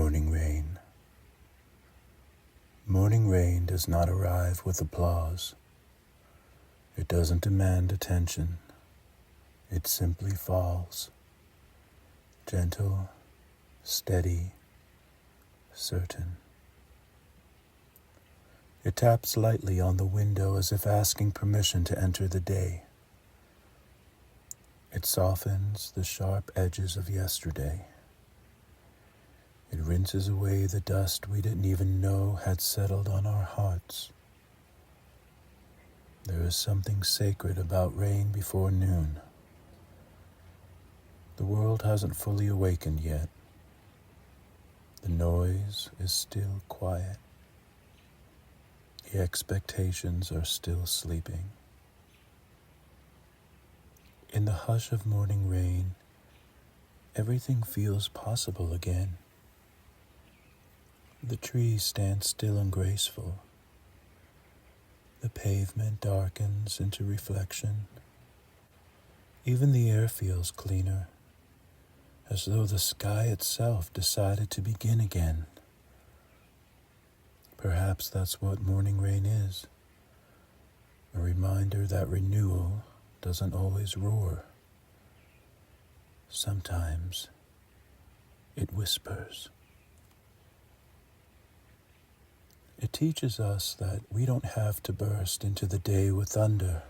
Morning rain. Morning rain does not arrive with applause. It doesn't demand attention. It simply falls. Gentle, steady, certain. It taps lightly on the window as if asking permission to enter the day. It softens the sharp edges of yesterday. It rinses away the dust we didn't even know had settled on our hearts. There is something sacred about rain before noon. The world hasn't fully awakened yet. The noise is still quiet. The expectations are still sleeping. In the hush of morning rain, everything feels possible again. The trees stand still and graceful. The pavement darkens into reflection. Even the air feels cleaner, as though the sky itself decided to begin again. Perhaps that's what morning rain is, a reminder that renewal doesn't always roar. Sometimes it whispers. It teaches us that we don't have to burst into the day with thunder.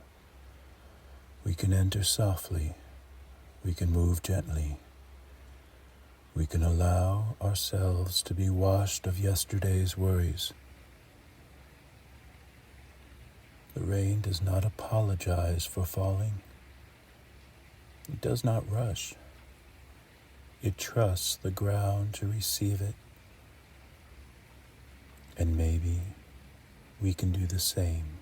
We can enter softly. We can move gently. We can allow ourselves to be washed of yesterday's worries. The rain does not apologize for falling. It does not rush. It trusts the ground to receive it. And maybe we can do the same.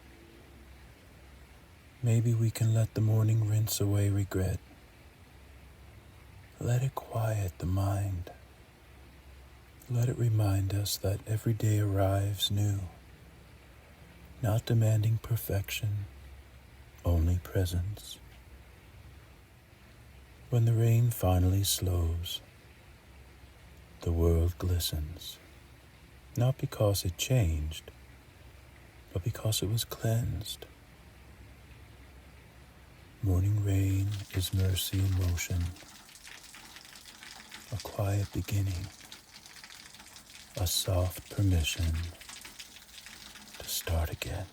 Maybe we can let the morning rinse away regret. Let it quiet the mind. Let it remind us that every day arrives new, not demanding perfection, only presence. When the rain finally slows, the world glistens. Not because it changed, but because it was cleansed. Morning rain is mercy in motion, a quiet beginning, a soft permission to start again.